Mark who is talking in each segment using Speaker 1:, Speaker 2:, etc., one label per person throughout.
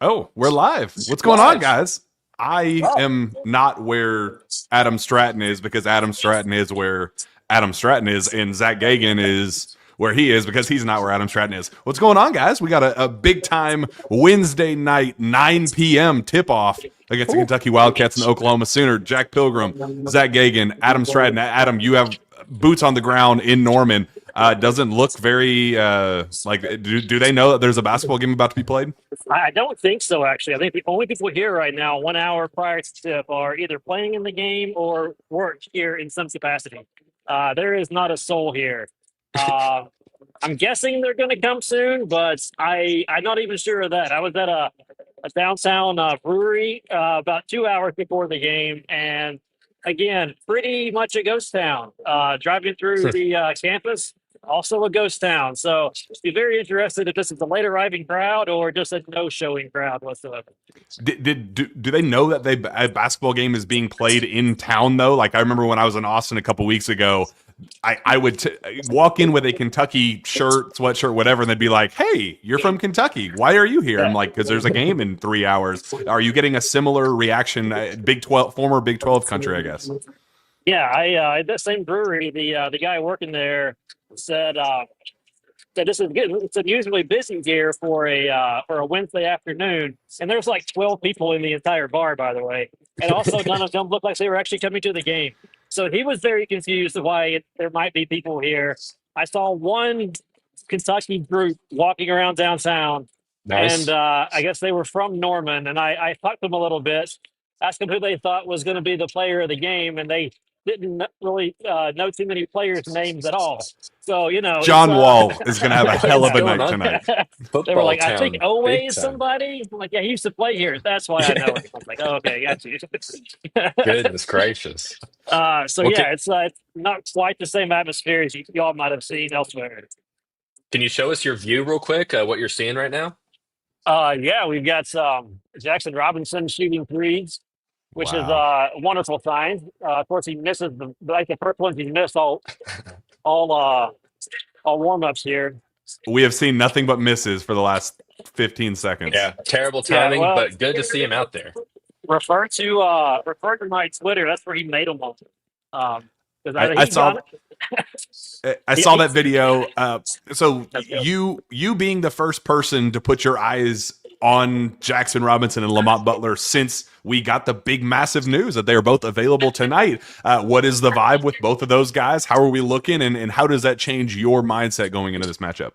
Speaker 1: Oh, we're live. What's going on, guys? I am not where Adam Stratton is because Adam Stratton is where Adam Stratton is, and Zack Geoghegan is where he is because he's not where Adam Stratton is. What's going on, guys? We got a big time Wednesday night, 9 p.m. tip off against the Kentucky Wildcats and the Oklahoma Sooner. Jack Pilgrim, Zack Geoghegan, Adam Stratton. Adam, you have boots on the ground in Norman. Doesn't look very like. Do they know that there's a basketball game about to be played?
Speaker 2: I don't think so, actually. I think the only people here right now, 1 hour prior to tip, are either playing in the game or work here in some capacity. There is not a soul here. I'm guessing they're going to come soon, but I'm not even sure of that. I was at a downtown brewery about 2 hours before the game, and again, pretty much a ghost town. Driving through the campus, also a ghost town. So be very interested if this is a late arriving crowd or just a no showing crowd whatsoever.
Speaker 1: Do they know that a basketball game is being played in town though? Like I remember when I was in Austin a couple weeks ago, I would walk in with a Kentucky shirt, sweatshirt, whatever, and they'd be like, "Hey, you're from Kentucky. Why are you here?" I'm like, "Because there's a game in 3 hours." Are you getting a similar reaction? Big 12, former Big 12 country, I guess.
Speaker 2: Yeah, I at that same brewery, the guy working there said that this is good. It's unusually busy here for a Wednesday afternoon, and there's like 12 people in the entire bar, by the way, and also none of them looked like they were actually coming to the game. So he was very confused of why there might be people here. I saw one Kentucky group walking around downtown,
Speaker 3: Nice.
Speaker 2: and I guess they were from Norman, and I talked to them a little bit, asked them who they thought was going to be the player of the game, and they didn't really know too many players' names at all. So,
Speaker 1: John Wall is going to have a hell of a
Speaker 3: going
Speaker 1: night
Speaker 3: on?
Speaker 1: tonight.
Speaker 2: They were
Speaker 3: Football
Speaker 2: like, I think
Speaker 3: town,
Speaker 2: Owe
Speaker 3: big
Speaker 2: is
Speaker 3: time.
Speaker 2: somebody. I'm like, yeah, he used to play here. That's why I know him. I was like, oh, okay, got you.
Speaker 3: Goodness gracious.
Speaker 2: So
Speaker 3: Well,
Speaker 2: yeah, it's not quite the same atmosphere as y'all might have seen elsewhere.
Speaker 3: can you show us your view real quick? What you're seeing right now?
Speaker 2: Yeah, we've got Jackson Robinson shooting threes, which is
Speaker 1: Wow.
Speaker 2: a wonderful sign. Of course, he misses the first ones he's missed all warm ups here.
Speaker 1: We have seen nothing but misses for the last 15 seconds.
Speaker 3: Yeah, terrible
Speaker 2: Yeah,
Speaker 3: timing,
Speaker 2: well,
Speaker 3: but good to see him out there.
Speaker 2: refer to my Twitter. That's where he made them all.
Speaker 1: I saw that video. So you being the first person to put your eyes on Jackson Robinson and Lamont Butler since we got the big massive news that they are both available tonight. What is the vibe with both of those guys? How are we looking, and how does that change your mindset going into this matchup?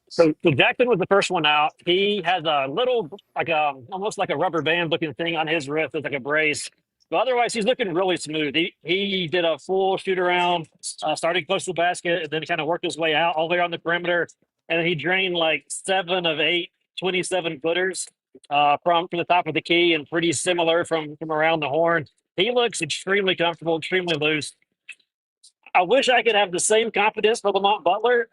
Speaker 2: So Jackson was the first one out. He has a little, almost like a rubber band looking thing on his wrist. It's like a brace. But otherwise, he's looking really smooth. He did a full shoot around, starting close to the basket, and then kind of worked his way out all the way on the perimeter. And then he drained like 7 of 8 27-footers from the top of the key, and pretty similar from around the horn. He looks extremely comfortable, extremely loose. I wish I could have the same confidence for Lamont Butler.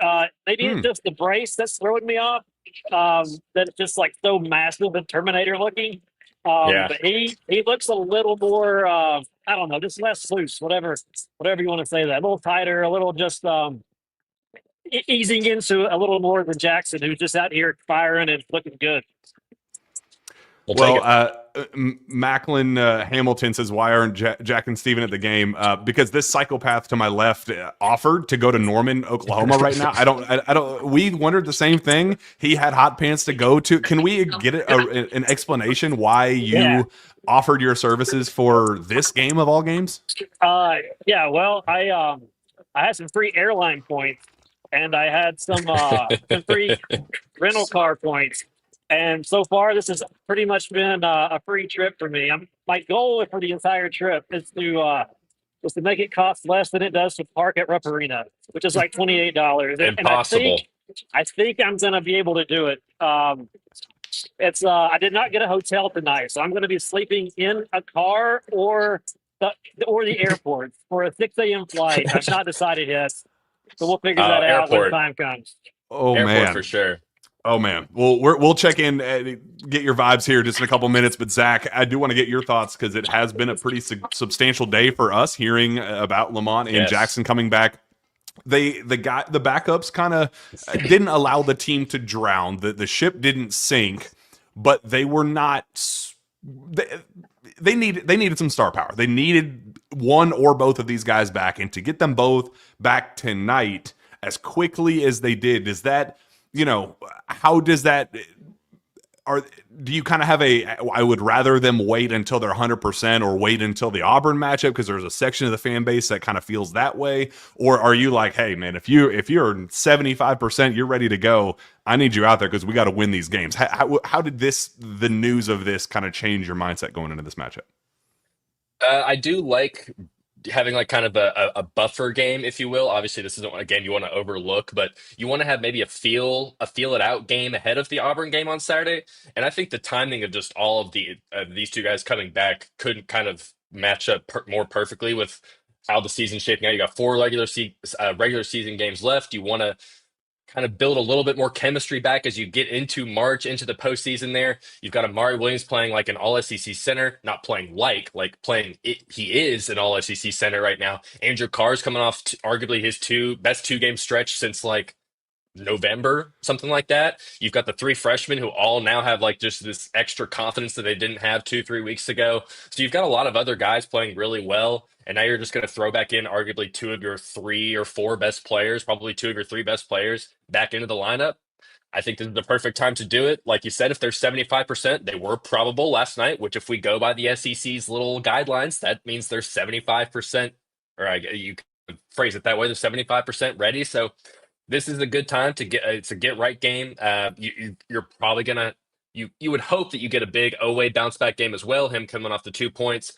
Speaker 2: Maybe it's just the brace that's throwing me off. That it's just like so massive and Terminator looking.
Speaker 3: Yeah.
Speaker 2: But he looks a little more, I don't know, just less loose, whatever you want to say that. A little tighter, a little just easing into a little more than Jackson, who's just out here firing and looking good.
Speaker 1: Macklin Hamilton says, "Why aren't Jack and Steven at the game?" Because this psychopath to my left offered to go to Norman, Oklahoma right now. I don't. We wondered the same thing. He had hot pants to go to. Can we get an explanation why you offered your services for this game of all games?
Speaker 2: Yeah. Well, I had some free airline points, and I had some free rental car points. And so far, this has pretty much been a free trip for me. My goal for the entire trip is to make it cost less than it does to park at Rupp Arena, which is like $28.
Speaker 3: Impossible.
Speaker 2: And I think I'm going to be able to do it. I did not get a hotel tonight, so I'm going to be sleeping in a car or the airport for a 6 a.m. flight. I've not decided yet, so we'll figure that out when the time comes.
Speaker 1: Oh,
Speaker 3: airport
Speaker 1: man,
Speaker 3: for sure.
Speaker 1: Oh, man. Well, we'll check in, get your vibes here just in a couple minutes. But, Zach, I do want to get your thoughts because it has been a pretty substantial day for us hearing about Lamont and Jackson coming back the backups kind of didn't allow the team to drown. The ship didn't sink, but they were not. They, they needed some star power. They needed one or both of these guys back, and to get them both back tonight as quickly as they did, is that, how does that, are do you kind of have I would rather them wait until they're 100% or wait until the Auburn matchup because there's a section of the fan base that kind of feels that way, or are you like, hey man, if you're 75%, you're ready to go, I need you out there because we got to win these games. How did the news of this kind of change your mindset going into this matchup?
Speaker 3: I do like having like kind of a buffer game, if you will. Obviously, this isn't a game you want to overlook, but you want to have maybe a feel it out game ahead of the Auburn game on Saturday. And I think the timing of just all of these two guys coming back could kind of match up more perfectly with how the season's shaping out. You got four regular season games left. You want to kind of build a little bit more chemistry back as you get into March, into the postseason there. You've got Amari Williams playing like an all SEC center, not playing like playing it. He is an all SEC center right now. Andrew Carr's coming off arguably his best 2 game stretch since like November, something like that. You've got the 3 freshmen who all now have like just this extra confidence that they didn't have 2, 3 weeks ago. So you've got a lot of other guys playing really well. And now you're just going to throw back in arguably 2 of your 3 or 4 best players, probably 2 of your 3 best players back into the lineup. I think this is the perfect time to do it. Like you said, if they're 75%, they were probable last night, which if we go by the SEC's little guidelines, that means they're 75%, or you can phrase it that way, they're 75% ready. So this is a good time to get it's a get right game. You're probably gonna you would hope that you get a big Oway bounce back game as well. Him coming off the 2 points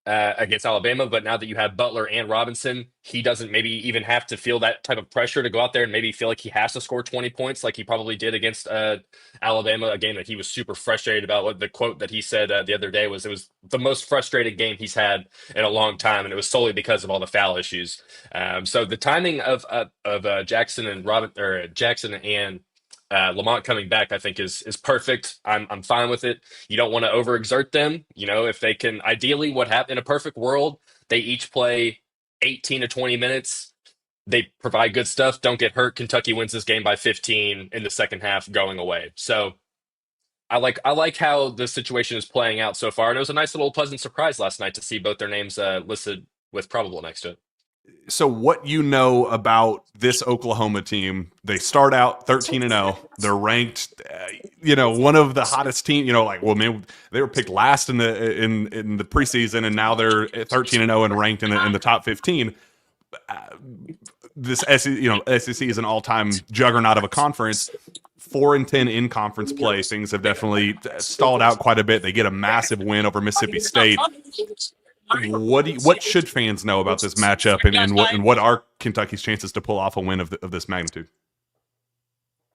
Speaker 3: against Alabama, but now that you have Butler and Robinson, he doesn't maybe even have to feel that type of pressure to go out there and maybe feel like he has to score 20 points like he probably did against Alabama, a game that he was super frustrated about. What the quote that he said the other day was, it was the most frustrated game he's had in a long time, and it was solely because of all the foul issues. So the timing of Jackson and Jackson and Lamont coming back, I think is perfect. I'm fine with it. You don't want to overexert them. If they can, ideally, what happen in a perfect world, they each play 18 to 20 minutes. They provide good stuff. Don't get hurt. Kentucky wins this game by 15 in the second half, going away. So I like how the situation is playing out so far, and it was a nice little pleasant surprise last night to see both their names listed with probable next to it.
Speaker 1: So what about this Oklahoma team? They start out 13-0. They're ranked, one of the hottest team. Like, well, man, they were picked last in the preseason, and now they're 13-0 and ranked in the top 15. This SEC is an all-time juggernaut of a conference. 4-10 in conference play. Things have definitely stalled out quite a bit. They get a massive win over Mississippi State. What should fans know about this matchup, and what are Kentucky's chances to pull off a win of this magnitude?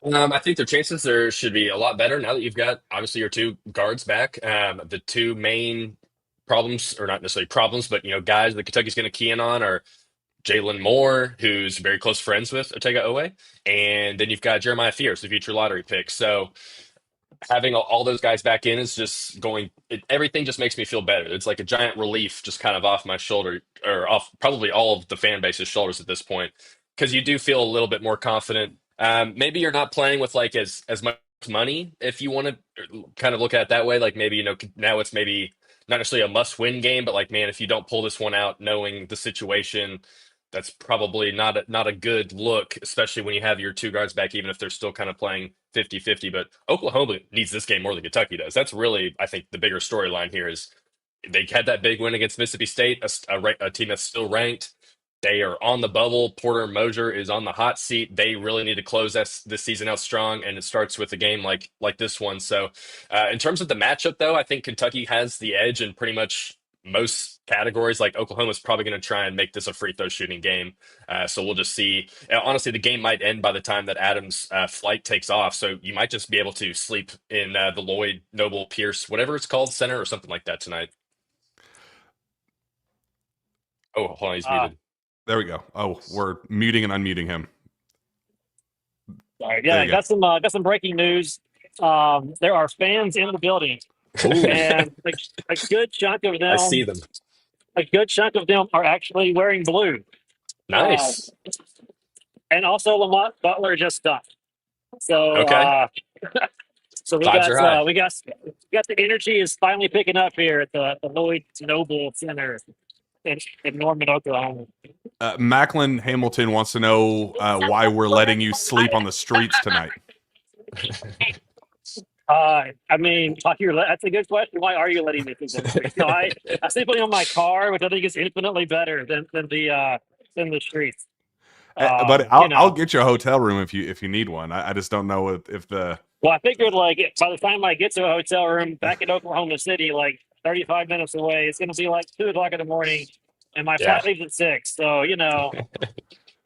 Speaker 3: I think their chances there should be a lot better now that you've got obviously your 2 guards back. The 2 main problems, or not necessarily problems, but guys that Kentucky's going to key in on are Jalen Moore, who's very close friends with Otega Owe, and then you've got Jeremiah Fierce, the future lottery pick. So having all those guys back in is just everything just makes me feel better. It's like a giant relief just kind of off my shoulder, or off probably all of the fan base's shoulders at this point, because you do feel a little bit more confident. Maybe you're not playing with like as much money, if you want to kind of look at it that way. Like maybe, now it's maybe not necessarily a must win game, but like, man, if you don't pull this one out knowing the situation, that's probably not a good look, especially when you have your 2 guards back, even if they're still kind of playing 50-50. But Oklahoma needs this game more than Kentucky does. That's really, I think, the bigger storyline here is they had that big win against Mississippi State, a team that's still ranked. They are on the bubble. Porter Moser is on the hot seat. They really need to close this season out strong, and it starts with a game like this one. So in terms of the matchup, though, I think Kentucky has the edge in pretty much most categories. Like Oklahoma's probably going to try and make this a free throw shooting game. So we'll just see. Honestly, the game might end by the time that Adams' flight takes off. So you might just be able to sleep in the Lloyd Noble Pierce, whatever it's called, center or something like that tonight. Oh, hold on, he's muted.
Speaker 1: There we go. Oh, we're muting and unmuting him.
Speaker 2: Sorry. Yeah, got some breaking news. There are fans in the building.
Speaker 3: Ooh.
Speaker 2: And a good chunk of them.
Speaker 3: I see them.
Speaker 2: A good chunk of them are actually wearing blue.
Speaker 3: Nice.
Speaker 2: and also Lamont Butler just done. So
Speaker 3: Okay.
Speaker 2: so
Speaker 3: Vibes are high.
Speaker 2: we got the energy is finally picking up here at the Lloyd Noble Center in Norman, Oklahoma.
Speaker 1: Macklin Hamilton wants to know why we're letting you sleep on the streets tonight.
Speaker 2: I mean, that's a good question. Why are you letting me sleep on the streets? No, I sleep on my car, which I think is infinitely better than the streets.
Speaker 1: But
Speaker 2: You know.
Speaker 1: I'll get you a hotel room if you need one. I just don't know if the.
Speaker 2: Well, I figured like by the time I get to a hotel room back in Oklahoma City, like 35 minutes away, it's going to be like 2 o'clock in the morning, and my flight leaves at 6. So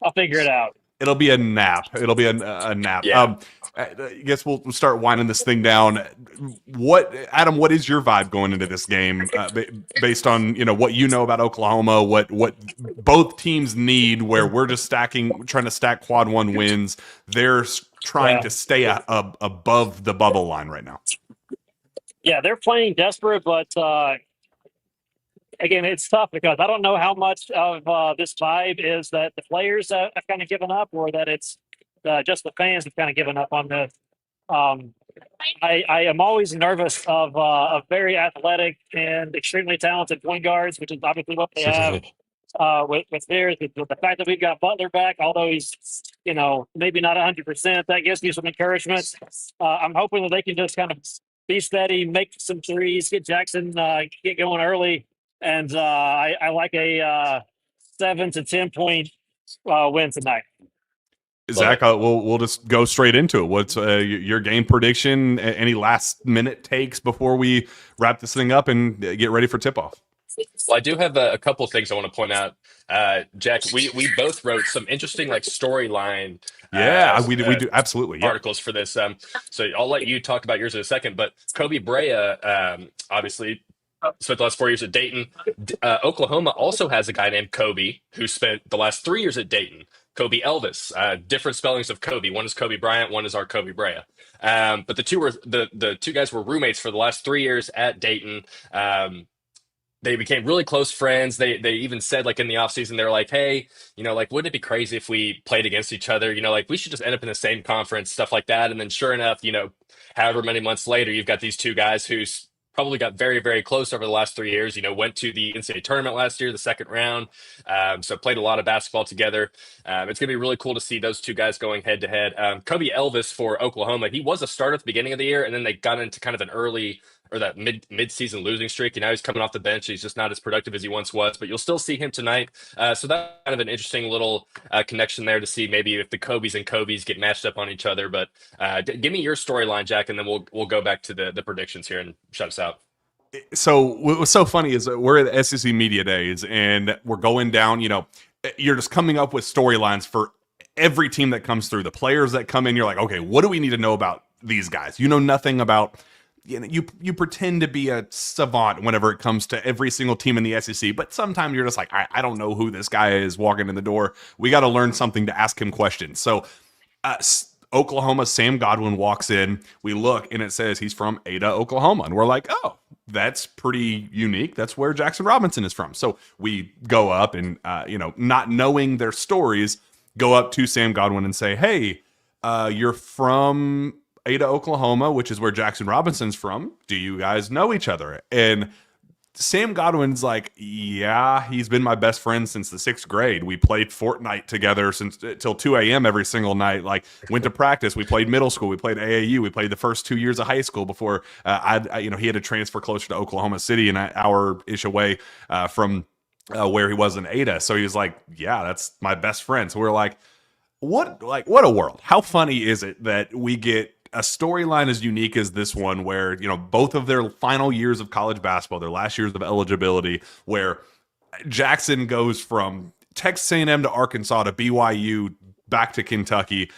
Speaker 2: I'll figure it out.
Speaker 1: It'll be a nap. It'll be a nap.
Speaker 3: Yeah.
Speaker 1: I guess we'll start winding this thing down. Adam? What is your vibe going into this game, based on what you know about Oklahoma? What both teams need? Where we're just trying to stack quad one wins. They're trying to stay above the bubble line right now.
Speaker 2: Yeah, they're playing desperate, but again, it's tough because I don't know how much of this vibe is that the players have kind of given up, or that it's just the fans have kind of given up on this. I am always nervous of very athletic and extremely talented point guards, which is obviously what they have with theirs. With the fact that we've got Butler back, although he's maybe not 100%, that gives me some encouragement. I'm hoping that they can just kind of be steady, make some threes, get Jackson get going early. And I like a 7 to 10 point win tonight.
Speaker 1: Zach, we'll just go straight into it. What's your game prediction? Any last minute takes before we wrap this thing up and get ready for tip off?
Speaker 3: Well, I do have a couple of things I want to point out. Jack, we both wrote some interesting storyline.
Speaker 1: We do absolutely
Speaker 3: articles for this. So I'll let you talk about yours in a second. But Kobe Brea, obviously, spent the last 4 years at Dayton. Oklahoma also has a guy named Kobe who spent the last 3 years at Dayton. Kobe Elvis, different spellings of Kobe. One is Kobe Bryant, one is our Kobe Brea. But the two guys were roommates for the last 3 years at Dayton. They became really close friends. They even said in the offseason, they're like, hey, wouldn't it be crazy if we played against each other? We should just end up in the same conference, stuff like that. And then sure enough, however many months later, you've got these two guys who's probably got very, very close over the last 3 years, went to the NCAA tournament last year, the second round. So played a lot of basketball together. It's going to be really cool to see those two guys going head to head. Kobe Elvis for Oklahoma, he was a starter at the beginning of the year, and then they got into kind of an early or that mid-season losing streak. And now he's coming off the bench. He's just not as productive as he once was, but you'll still see him tonight. So that's kind of an interesting little connection there to see maybe if the Kobe's and Kobe's get matched up on each other. But give me your storyline, Jack, and then we'll go back to the predictions here and shut us out.
Speaker 1: So what was so funny is that we're at SEC Media Days and we're going down, you're just coming up with storylines for every team that comes through. The players that come in, you're like, okay, what do we need to know about these guys? You know nothing about, you pretend to be a savant whenever it comes to every single team in the SEC, but sometimes you're just like, I don't know who this guy is walking in the door. We got to learn something to ask him questions. So Oklahoma, Sam Godwin walks in, we look and it says he's from Ada, Oklahoma. And we're like, oh, that's pretty unique. That's where Jackson Robinson is from. So we go up and, not knowing their stories, go up to Sam Godwin and say, hey, you're from Ada, Oklahoma, which is where Jackson Robinson's from. Do you guys know each other? And Sam Godwin's like, yeah, he's been my best friend since the 6th grade. We played Fortnite together till 2 a.m. every single night. Went to practice. We played middle school. We played AAU. We played the first 2 years of high school before he had to transfer closer to Oklahoma City, an hour-ish away from where he was in Ada. So he was like, yeah, that's my best friend. So we're like, what a world. How funny is it that we get a storyline as unique as this one where, both of their final years of college basketball, their last years of eligibility, where Jackson goes from Texas A&M to Arkansas to BYU back to Kentucky.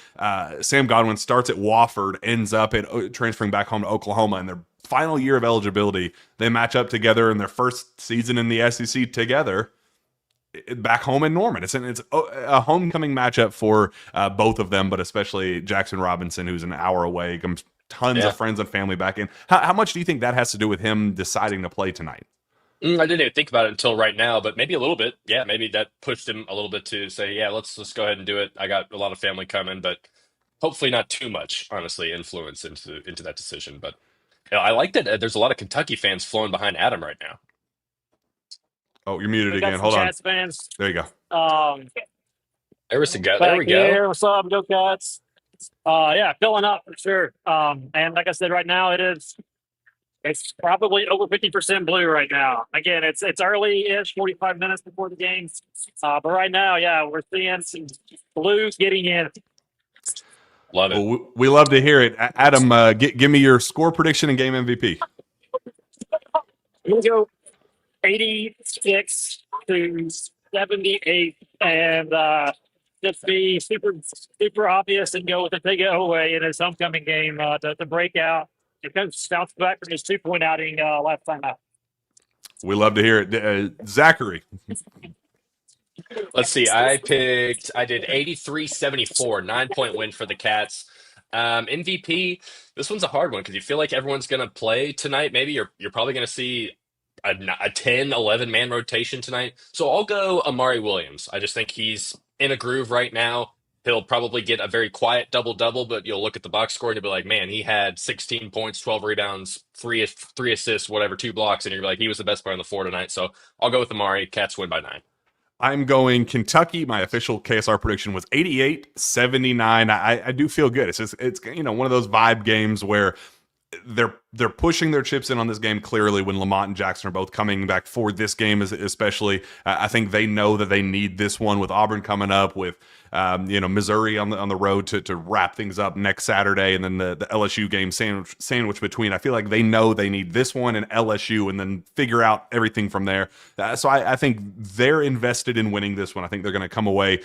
Speaker 1: Sam Godwin starts at Wofford, ends up transferring back home to Oklahoma, and their final year of eligibility, they match up together in their first season in the SEC together back home in Norman. It's a homecoming matchup for both of them, but especially Jackson Robinson, who's an hour away, tons of friends and family back in. How much do you think that has to do with him deciding to play tonight?
Speaker 3: I didn't even think about it until right now, but maybe a little bit. Yeah, maybe that pushed him a little bit to say, yeah, let's go ahead and do it. I got a lot of family coming, but hopefully not too much, honestly, influence into that decision. But I like that there's a lot of Kentucky fans flowing behind Adam right now.
Speaker 1: Oh, you're muted
Speaker 2: We got
Speaker 1: again.
Speaker 2: some
Speaker 1: Hold on.
Speaker 2: Chats fans.
Speaker 1: There you go.
Speaker 3: There we go. There
Speaker 2: Back
Speaker 3: we
Speaker 2: here.
Speaker 3: go.
Speaker 2: What's up, Go Cats? Yeah, filling up for sure. And like I said, right now it's probably over 50% blue right now. Again, it's early-ish, 45 minutes before the game. But right now, yeah, we're seeing some blue getting in.
Speaker 3: Love it.
Speaker 1: Well, we love to hear it. Adam, give me your score prediction and game MVP.
Speaker 2: We'll go 86 to 78, and just be super obvious and go with the big away in his homecoming game to break out. It comes bounce back from his 2-point outing last time out.
Speaker 1: We love to hear it. Zachary.
Speaker 3: Let's see. I did 83-74, 9-point win for the Cats. MVP, this one's a hard one because you feel like everyone's going to play tonight. Maybe you're probably going to see a 10, 11 man rotation tonight. So I'll go Amari Williams. I just think he's in a groove right now. He'll probably get a very quiet double-double, but you'll look at the box score and you'll be like, man, he had 16 points, 12 rebounds, three assists, whatever, 2 blocks, and you're like, he was the best player on the floor tonight. So I'll go with Amari. Cats win by 9.
Speaker 1: I'm going Kentucky. My official KSR prediction was 88-79. I do feel good. It's one of those vibe games where they're pushing their chips in on this game clearly when Lamont and Jackson are both coming back for this game, especially. I think they know that they need this one with Auburn coming up, with Missouri on the road to wrap things up next Saturday, and then the LSU game sandwich between. I feel like they know they need this one and LSU, and then figure out everything from there. So I think they're invested in winning this one. I think they're going to come away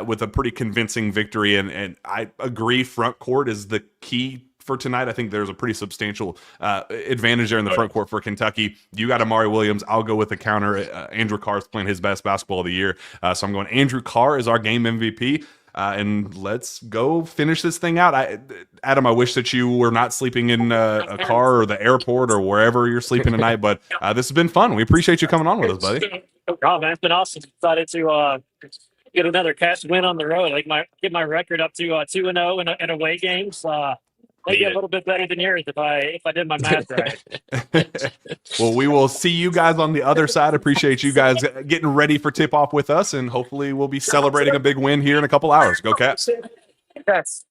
Speaker 1: with a pretty convincing victory, and I agree front court is the key for tonight. I think there's a pretty substantial advantage there in the front court for Kentucky. You got Amari Williams. I'll go with the counter. Andrew Carr's playing his best basketball of the year. So I'm going Andrew Carr is our game MVP. And let's go finish this thing out. Adam, I wish that you were not sleeping in a car or the airport or wherever you're sleeping tonight, but this has been fun. We appreciate you coming on with us, buddy.
Speaker 2: No problem, man. It's been awesome. Excited to get another Cats win on the road. Get my record up to 2-0 in away games. Maybe a little bit better than yours if I did my math right.
Speaker 1: Well, we will see you guys on the other side. Appreciate you guys getting ready for tip off with us, and hopefully we'll be celebrating a big win here in a couple hours. Go Cats.
Speaker 2: Yes.